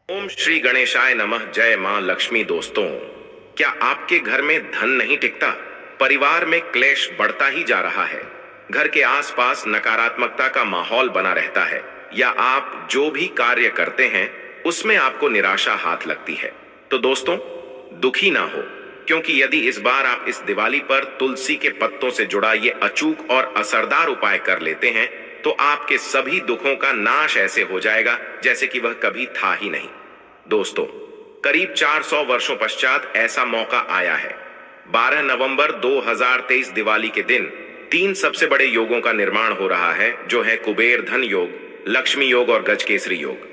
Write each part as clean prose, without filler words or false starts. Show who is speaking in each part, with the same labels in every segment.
Speaker 1: ओम श्री गणेशाय नमः। जय मां लक्ष्मी। दोस्तों, क्या आपके घर में धन नहीं टिकता? परिवार में क्लेश बढ़ता ही जा रहा है, घर के आसपास नकारात्मकता का माहौल बना रहता है, या आप जो भी कार्य करते हैं उसमें आपको निराशा हाथ लगती है? तो दोस्तों, दुखी ना हो, क्योंकि यदि इस बार आप इस दिवाली पर तुलसी के पत्तों से जुड़ा ये अचूक और असरदार उपाय कर लेते हैं तो आपके सभी दुखों का नाश ऐसे हो जाएगा जैसे कि वह कभी था ही नहीं। दोस्तों, करीब 400 वर्षों पश्चात ऐसा मौका आया है। 12 नवंबर 2023 दिवाली के दिन 3 सबसे बड़े योगों का निर्माण हो रहा है, जो है कुबेर धन योग, लक्ष्मी योग और गजकेसरी योग,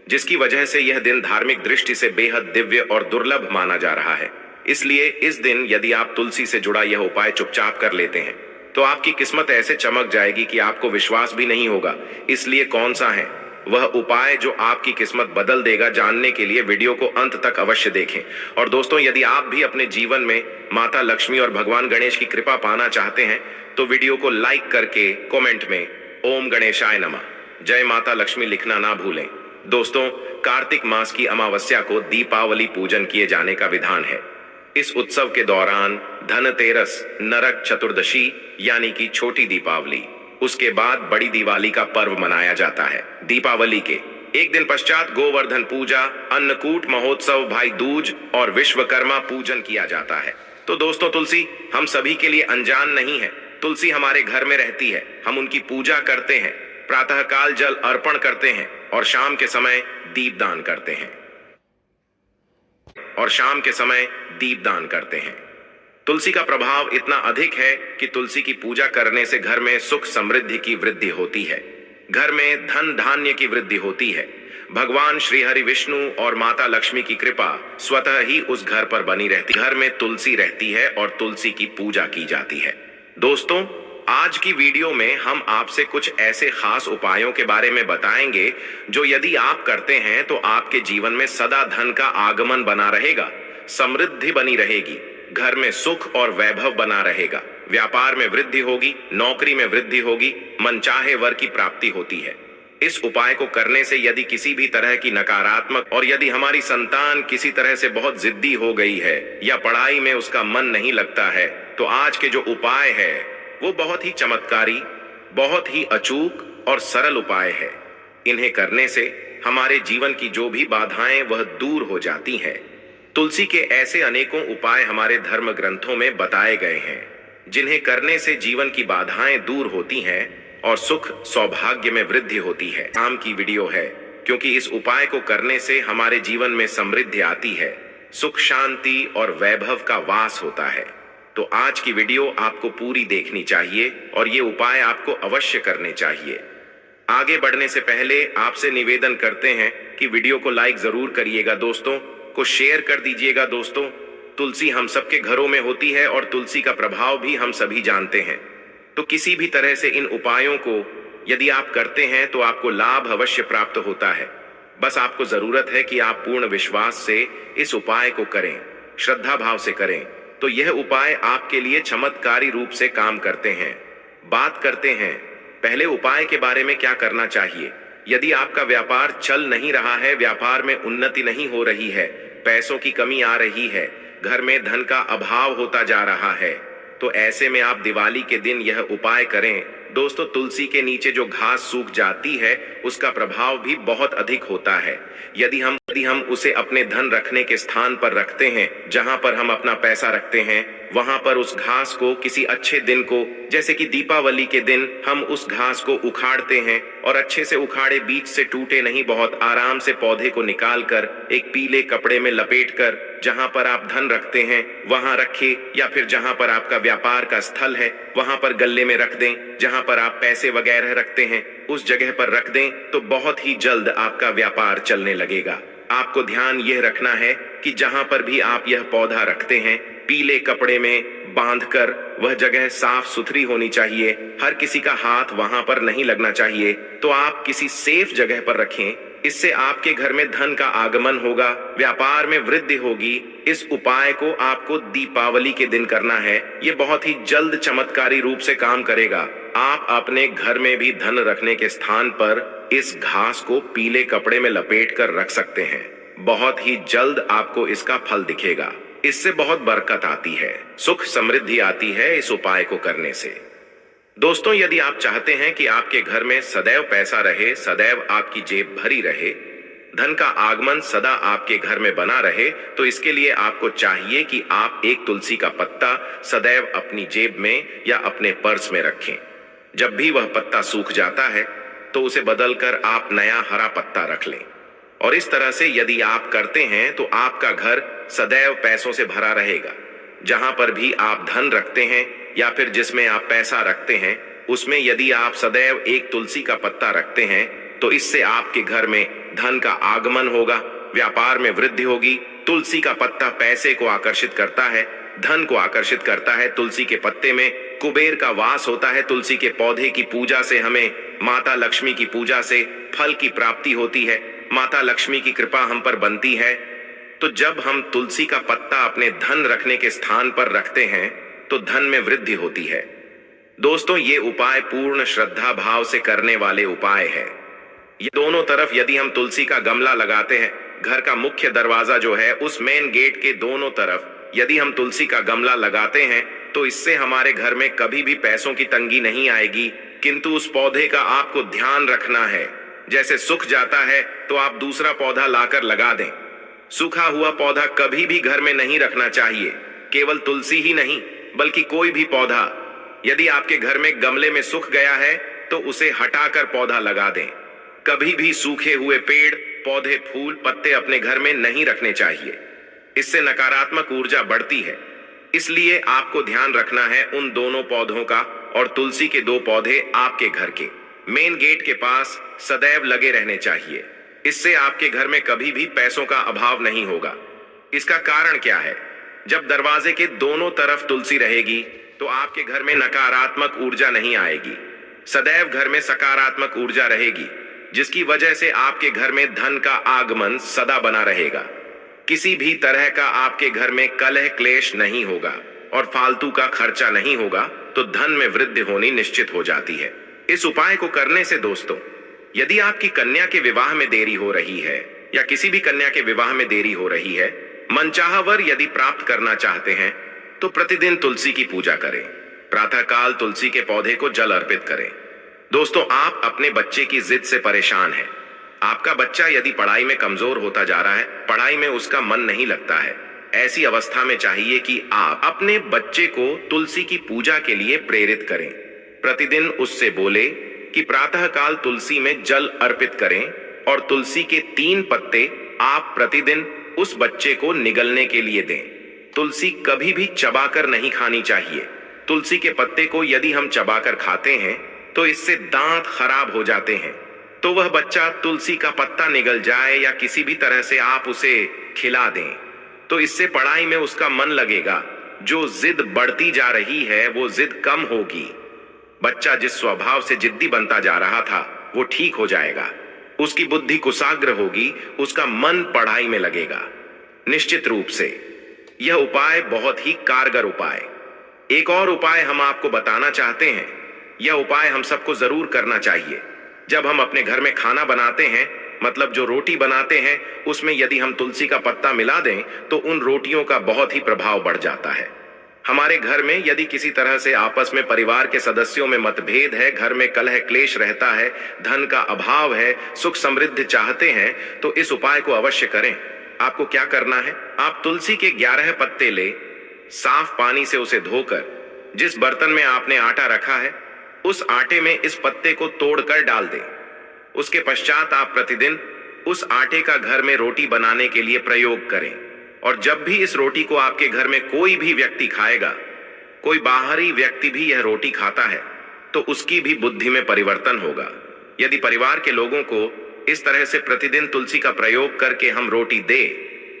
Speaker 1: जिसकी वजह से यह दिन धार्मिक दृष्टि से बेहद दिव्य और दुर्लभ माना जा रहा है। इसलिए इस दिन यदि आप तुलसी से जुड़ा यह उपाय चुपचाप कर लेते हैं तो आपकी किस्मत ऐसे चमक जाएगी कि आपको विश्वास भी नहीं होगा। इसलिए कौन सा है वह उपाय जो आपकी किस्मत बदल देगा, जानने के लिए वीडियो को अंत तक अवश्य देखें। और दोस्तों, यदि आप भी अपने जीवन में माता लक्ष्मी और भगवान गणेश की कृपा पाना चाहते हैं तो वीडियो को लाइक करके कमेंट में ओम गणेशाय नमः, जय माता लक्ष्मी लिखना ना भूलें। दोस्तों, कार्तिक मास की अमावस्या को दीपावली पूजन किए जाने का विधान है। इस उत्सव के दौरान धनतेरस, नरक चतुर्दशी यानी कि छोटी दीपावली, उसके बाद बड़ी दिवाली का पर्व मनाया जाता है। दीपावली के एक दिन पश्चात गोवर्धन पूजा, अन्नकूट महोत्सव, भाई दूज और विश्वकर्मा पूजन किया जाता है। तो दोस्तों, तुलसी हम सभी के लिए अनजान नहीं है। तुलसी हमारे घर में रहती है, हम उनकी पूजा करते हैं, प्रातःकाल जल अर्पण करते हैं और शाम के समय दीपदान करते हैं। तुलसी का प्रभाव इतना अधिक है कि तुलसी की पूजा करने से घर में सुख समृद्धि की वृद्धि होती है, घर में धन धान्य की वृद्धि होती है। भगवान श्री हरि विष्णु और माता लक्ष्मी की कृपा स्वतः ही उस घर पर बनी रहती है। घर में तुलसी रहती है और तुलसी की पूजा की जाती है। दोस्तों, आज की वीडियो में हम आपसे कुछ ऐसे खास उपायों के बारे में बताएंगे जो यदि आप करते हैं तो आपके जीवन में सदा धन का आगमन बना रहेगा, समृद्धि बनी रहेगी, घर में सुख और वैभव बना रहेगा, व्यापार में वृद्धि होगी, नौकरी में वृद्धि होगी, मनचाहे वर की प्राप्ति होती है। इस उपाय को करने से यदि किसी भी तरह की नकारात्मक और यदि हमारी संतान किसी तरह से बहुत जिद्दी हो गई है या पढ़ाई में उसका मन नहीं लगता है, तो आज के जो उपाय है वो बहुत ही चमत्कारी, बहुत ही अचूक और सरल उपाय है। इन्हें करने से हमारे जीवन की जो भी बाधाएं वह दूर हो जाती हैं। तुलसी के ऐसे अनेकों उपाय हमारे धर्म ग्रंथों में बताए गए हैं, जिन्हें करने से जीवन की बाधाएं दूर होती हैं और सुख सौभाग्य में वृद्धि होती है। काम की वीडियो है, क्योंकि इस उपाय को करने से हमारे जीवन में समृद्धि आती है, सुख शांति और वैभव का वास होता है। तो आज की वीडियो आपको पूरी देखनी चाहिए और ये उपाय आपको अवश्य करने चाहिए। आगे बढ़ने से पहले आपसे निवेदन करते हैं कि वीडियो को लाइक जरूर करिएगा, दोस्तों को शेयर कर दीजिएगा। दोस्तों, तुलसी हम सबके घरों में होती है और तुलसी का प्रभाव भी हम सभी जानते हैं। तो किसी भी तरह से इन उपायों को यदि आप करते हैं तो आपको लाभ अवश्य प्राप्त होता है। बस आपको जरूरत है कि आप पूर्ण विश्वास से इस उपाय को करें, श्रद्धा भाव से करें, तो यह उपाय आपके लिए चमत्कारी रूप से काम करते हैं। बात करते हैं पहले उपाय के बारे में क्या करना चाहिए। यदि आपका व्यापार चल नहीं रहा है, व्यापार में उन्नति नहीं हो रही है, पैसों की कमी आ रही है, घर में धन का अभाव होता जा रहा है, तो ऐसे में आप दिवाली के दिन यह उपाय करें। दोस्तों, तुलसी के नीचे जो घास सूख जाती है उसका प्रभाव भी बहुत अधिक होता है। यदि हम उसे अपने धन रखने के स्थान पर रखते हैं, जहां पर हम अपना पैसा रखते हैं, वहां पर उस घास को किसी अच्छे दिन को, जैसे कि दीपावली के दिन, हम उस घास को उखाड़ते हैं और अच्छे से उखाड़े, बीच से टूटे नहीं, बहुत आराम से पौधे को निकालकर एक पीले कपड़े में लपेटकर जहां पर आप धन रखते हैं वहां रखें, या फिर जहां पर आपका व्यापार का स्थल है वहां पर गल्ले में रख दें। जहां पर आप पैसे वगैरह रखते हैं उस जगह पर रख दें, तो बहुत ही जल्द आपका व्यापार चलने लगेगा। आपको ध्यान यह रखना है कि जहां पर भी आप यह पौधा रखते हैं, पीले कपड़े में बांधकर वह जगह साफ सुथरी होनी चाहिए, हर किसी का हाथ वहां पर नहीं लगना चाहिए। तो आप किसी सेफ जगह पर रखें, इससे आपके घर में धन का आगमन होगा, व्यापार में वृद्धि होगी। इस उपाय को आपको दीपावली के दिन करना है, ये बहुत ही जल्द चमत्कारी रूप से काम करेगा। आप अपने घर में भी धन रखने के स्थान पर इस घास को पीले कपड़े में लपेट कर रख सकते हैं। बहुत ही जल्द आपको इसका फल दिखेगा। इससे बहुत बरकत आती है, सुख समृद्धि आती है इस उपाय को करने से। दोस्तों, यदि आप चाहते हैं कि आपके घर में सदैव पैसा रहे, सदैव आपकी जेब भरी रहे, धन का आगमन सदा आपके घर में बना रहे, तो इसके लिए आपको चाहिए कि आप एक तुलसी का पत्ता सदैव अपनी जेब में या अपने पर्स में रखें। जब भी वह पत्ता सूख जाता है तो उसे बदलकर आप नया हरा पत्ता रख लें। और इस तरह से यदि आप करते हैं तो आपका घर सदैव पैसों से भरा रहेगा। जहां पर भी आप धन रखते हैं या फिर जिसमें आप पैसा रखते हैं, उसमें यदि आप सदैव एक तुलसी का पत्ता रखते हैं तो इससे आपके घर में धन का आगमन होगा, व्यापार में वृद्धि होगी। तुलसी का पत्ता पैसे को आकर्षित करता है, धन को आकर्षित करता है। तुलसी के पत्ते में कुबेर का वास होता है। तुलसी के पौधे की पूजा से हमें माता लक्ष्मी की पूजा से फल की प्राप्ति होती है, माता लक्ष्मी की कृपा हम पर बनती है। तो जब हम तुलसी का पत्ता अपने धन रखने के स्थान पर रखते हैं तो धन में वृद्धि होती है। दोस्तों, ये उपाय पूर्ण श्रद्धा भाव से करने वाले उपाय है। ये दोनों तरफ यदि हम तुलसी का गमला लगाते हैं, घर का मुख्य दरवाजा जो है उस मेन गेट के दोनों तरफ यदि हम तुलसी का गमला लगाते हैं तो इससे हमारे घर में कभी भी पैसों की तंगी नहीं आएगी। किंतु उस पौधे का आपको ध्यान रखना है। जैसे सूख जाता है तो आप दूसरा पौधा लाकर लगा दें। सूखा हुआ पौधा कभी भी घर में नहीं रखना चाहिए। केवल तुलसी ही नहीं बल्कि कोई भी पौधा यदि आपके घर में गमले में सूख गया है तो उसे हटाकर पौधा लगा दें। कभी भी सूखे हुए पेड़, पौधे, फूल, पत्ते अपने घर में नहीं रखने चाहिए। इससे नकारात्मक ऊर्जा बढ़ती है। इसलिए आपको ध्यान रखना है उन दोनों पौधों का। और तुलसी के 2 पौधे आपके घर के मेन गेट के पास सदैव लगे रहने चाहिए। इससे आपके घर में कभी भी पैसों का अभाव नहीं होगा। इसका कारण क्या है? जब दरवाजे के दोनों तरफ तुलसी रहेगी तो आपके घर में नकारात्मक ऊर्जा नहीं आएगी। सदैव घर में सकारात्मक ऊर्जा रहेगी, जिसकी वजह से आपके घर में धन का आगमन सदा बना रहेगा। किसी भी तरह का आपके घर में कलह क्लेश नहीं होगा और फालतू का खर्चा नहीं होगा, तो धन में वृद्धि होनी निश्चित हो जाती है। इस उपाय को करने से दोस्तों, यदि आपकी कन्या के विवाह में देरी हो रही है या किसी भी कन्या के विवाह में देरी हो रही है, मनचाहा वर यदि प्राप्त करना चाहते हैं तो प्रतिदिन तुलसी की पूजा करें। प्रातःकाल तुलसी के पौधे को जल अर्पित करें। दोस्तों, आप अपने बच्चे की जिद से परेशान हैं। आपका बच्चा यदि पढ़ाई में कमजोर होता जा रहा है, पढ़ाई में उसका मन नहीं लगता है, ऐसी अवस्था में चाहिए कि आप अपने बच्चे को तुलसी की पूजा के लिए प्रेरित करें। प्रतिदिन उससे बोले कि प्रातःकाल तुलसी में जल अर्पित करें और तुलसी के 3 पत्ते आप प्रतिदिन उस बच्चे को निगलने के लिए दें। तुलसी कभी भी चबाकर नहीं खानी चाहिए। तुलसी के पत्ते को यदि हम चबाकर खाते हैं तो इससे दांत खराब हो जाते हैं। तो वह बच्चा तुलसी का पत्ता निगल जाए या किसी भी तरह से आप उसे खिला दें तो इससे पढ़ाई में उसका मन लगेगा। जो जिद बढ़ती जा रही है वो जिद कम होगी। बच्चा जिस स्वभाव से जिद्दी बनता जा रहा था वो ठीक हो जाएगा। उसकी बुद्धि कुशाग्र होगी, उसका मन पढ़ाई में लगेगा। निश्चित रूप से यह उपाय बहुत ही कारगर उपाय। एक और उपाय हम आपको बताना चाहते हैं। यह उपाय हम सबको जरूर करना चाहिए। जब हम अपने घर में खाना बनाते हैं, मतलब जो रोटी बनाते हैं, उसमें यदि हम तुलसी का पत्ता मिला दें तो उन रोटियों का बहुत ही प्रभाव बढ़ जाता है। हमारे घर में यदि किसी तरह से आपस में परिवार के सदस्यों में मतभेद है, घर में कलह क्लेश रहता है, धन का अभाव है, सुख समृद्धि चाहते हैं, तो इस उपाय को अवश्य करें। आपको क्या करना है? आप तुलसी के 11 पत्ते ले, साफ पानी से उसे धोकर जिस बर्तन में आपने आटा रखा है उस आटे में इस पत्ते को तोड़कर डाल दें। उसके पश्चात आप प्रतिदिन उस आटे का घर में रोटी बनाने के लिए प्रयोग करें। और जब भी इस रोटी को आपके घर में कोई भी व्यक्ति खाएगा, कोई बाहरी व्यक्ति भी यह रोटी खाता है, तो उसकी भी बुद्धि में परिवर्तन होगा। यदि परिवार के लोगों को इस तरह से प्रतिदिन तुलसी का प्रयोग करके हम रोटी दे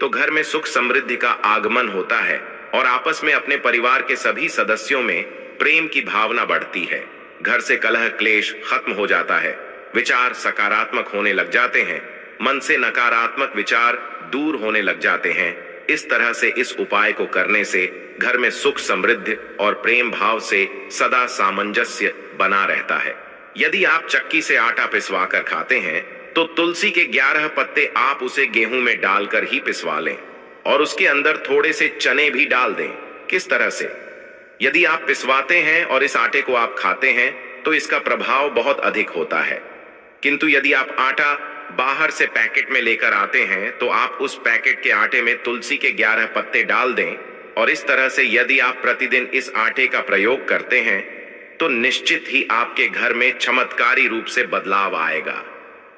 Speaker 1: तो घर में सुख समृद्धि का आगमन होता है और आपस में अपने परिवार के सभी सदस्यों में प्रेम की भावना बढ़ती है। घर से कलह क्लेश खत्म हो जाता है, विचार सकारात्मक होने लग जाते हैं, मन से नकारात्मक विचार दूर होने लग जाते हैं। इस तरह से इस उपाय को करने से घर में सुख समृद्धि और प्रेम भाव से सदा सामंजस्य बना रहता है। यदि आप चक्की से आटा पिसवा कर खाते हैं तो तुलसी के 11 पत्ते आप उसे गेहूं में डालकर ही पिसवा लें और उसके अंदर थोड़े से चने भी डाल दें। किस तरह से? यदि आप पिसवाते हैं और इस आटे को आप खाते हैं तो इसका प्रभाव बहुत अधिक होता है, किंतु यदि आप आटा बाहर से पैकेट में लेकर आते हैं तो आप उस पैकेट के आटे में तुलसी के 11 पत्ते डाल दें और इस तरह से यदि आप प्रतिदिन इस आटे का प्रयोग करते हैं तो निश्चित ही आपके घर में चमत्कारी रूप से बदलाव आएगा।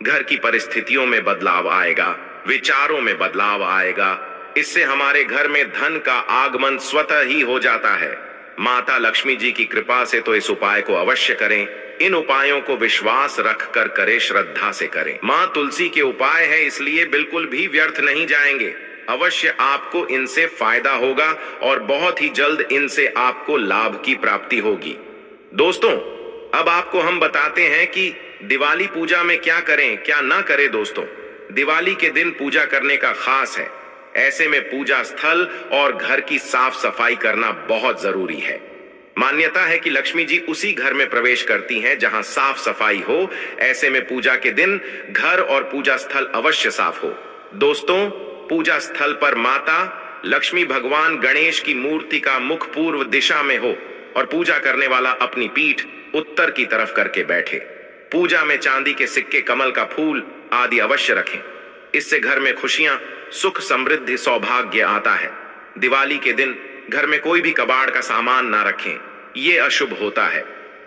Speaker 1: घर की परिस्थितियों में बदलाव आएगा, विचारों में बदलाव आएगा। इससे हमारे घर में धन का आगमन स्वतः ही हो जाता है। माता लक्ष्मी जी की कृपा से तो इस उपाय को अवश्य करें। इन उपायों को विश्वास रखकर करें, श्रद्धा से करें। मां तुलसी के उपाय है इसलिए बिल्कुल भी व्यर्थ नहीं जाएंगे। अवश्य आपको इनसे फायदा होगा और बहुत ही जल्द इनसे आपको लाभ की प्राप्ति होगी। दोस्तों, अब आपको हम बताते हैं कि दिवाली पूजा में क्या करें क्या ना करें। दोस्तों, दिवाली के दिन पूजा करने का खास है। ऐसे में पूजा स्थल और घर की साफ सफाई करना बहुत जरूरी है। मान्यता है कि लक्ष्मी जी उसी घर में प्रवेश करती हैं जहां साफ सफाई हो। ऐसे में पूजा के दिन घर और पूजा स्थल अवश्य साफ हो। दोस्तों, पूजा स्थल पर माता लक्ष्मी भगवान गणेश की मूर्ति का मुख पूर्व दिशा में हो और पूजा करने वाला अपनी पीठ उत्तर की तरफ करके बैठे। पूजा में चांदी के सिक्के, कमल का फूल आदि अवश्य रखें। इससे घर में खुशियां, सुख, समृद्धि, सौभाग्य आता है। दिवाली के दिन घर में कोई भी कबाड़ का सामान ना रखें, ये अशुभ होता है।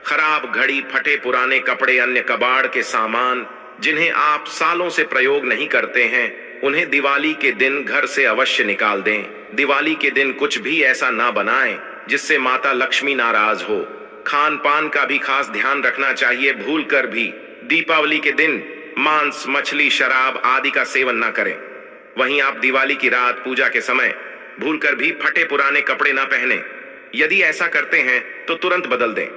Speaker 1: खराब घड़ी, फटे पुराने कपड़े, अन्य कबाड़ के सामान जिन्हें आप सालों से प्रयोग नहीं करते हैं, उन्हें दिवाली के दिन घर से अवश्य निकाल दें। दिवाली के दिन कुछ भी ऐसा ना बनाएं जिससे माता लक्ष्मी नाराज हो। खान पान का भी खास ध्यान रखना चाहिए। भूलकर भी दीपावली के दिन मांस, मछली, शराब आदि का सेवन ना करें। वहीं आप दिवाली की रात पूजा के समय भूलकर भी फटे पुराने कपड़े ना पहने। यदि ऐसा करते हैं तो तुरंत बदल दें।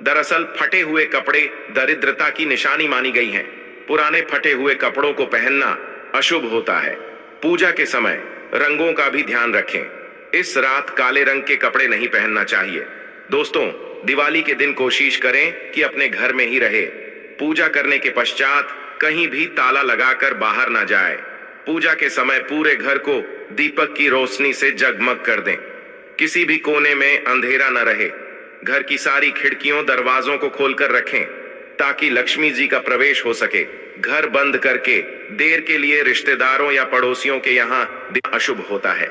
Speaker 1: दरअसल फटे हुए कपड़े दरिद्रता की निशानी मानी गई हैं। पुराने फटे हुए कपड़ों को पहनना अशुभ होता है। पूजा के समय रंगों का भी ध्यान रखें। इस रात काले रंग के कपड़े नहीं पहनना चाहिए। दोस्तों, दिवाली के दिन कोशिश करें कि अपने घर में ही रहे। पूजा करने के पश्चात कहीं भी ताला लगाकर बाहर ना जाए। पूजा के समय पूरे घर को दीपक की रोशनी से जगमग कर दें। किसी भी कोने में अंधेरा न रहे। घर की सारी खिड़कियों, दरवाजों को खोलकर रखें ताकि लक्ष्मी जी का प्रवेश हो सके। घर बंद करके देर के लिए रिश्तेदारों या पड़ोसियों के यहाँ अशुभ होता है।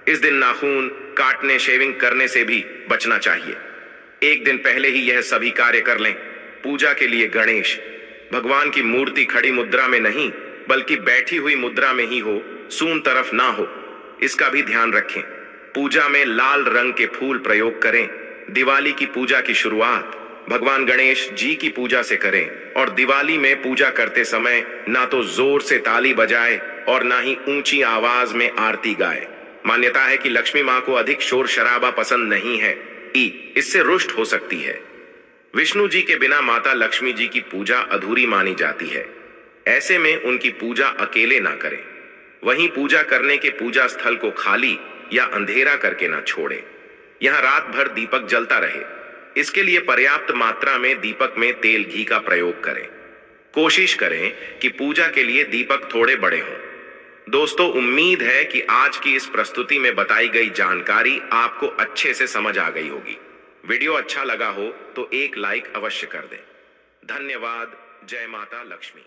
Speaker 1: इस दिन नाखून काटने, शेविंग करने से भी बचना चाहिए। एक दिन पहले ही यह सभी कार्य कर लें। पूजा के लिए गणेश भगवान की मूर्ति खड़ी मुद्रा में नहीं बल्कि बैठी हुई मुद्रा में ही हो, सून तरफ ना हो, इसका भी ध्यान रखें। पूजा में लाल रंग के फूल प्रयोग करें। दिवाली की पूजा की शुरुआत भगवान गणेश जी की पूजा से करें और दिवाली में पूजा करते समय ना तो जोर से ताली बजाए और ना ही ऊंची आवाज में आरती गाए। मान्यता है कि लक्ष्मी मां को अधिक शोर शराबा पसंद नहीं है, इससे रुष्ट हो सकती है। विष्णु जी के बिना माता लक्ष्मी जी की पूजा अधूरी मानी जाती है। ऐसे में उनकी पूजा अकेले ना करें। वहीं पूजा करने के पूजा स्थल को खाली या अंधेरा करके ना छोड़े। यहाँ रात भर दीपक जलता रहे। इसके लिए पर्याप्त मात्रा में दीपक में तेल घी का प्रयोग करें। कोशिश करें कि पूजा के लिए दीपक थोड़े बड़े हों। दोस्तों, उम्मीद है कि आज की इस प्रस्तुति में बताई गई जानकारी आपको अच्छे से समझ आ गई होगी। वीडियो अच्छा लगा हो तो एक लाइक अवश्य कर दें। धन्यवाद। जय माता लक्ष्मी।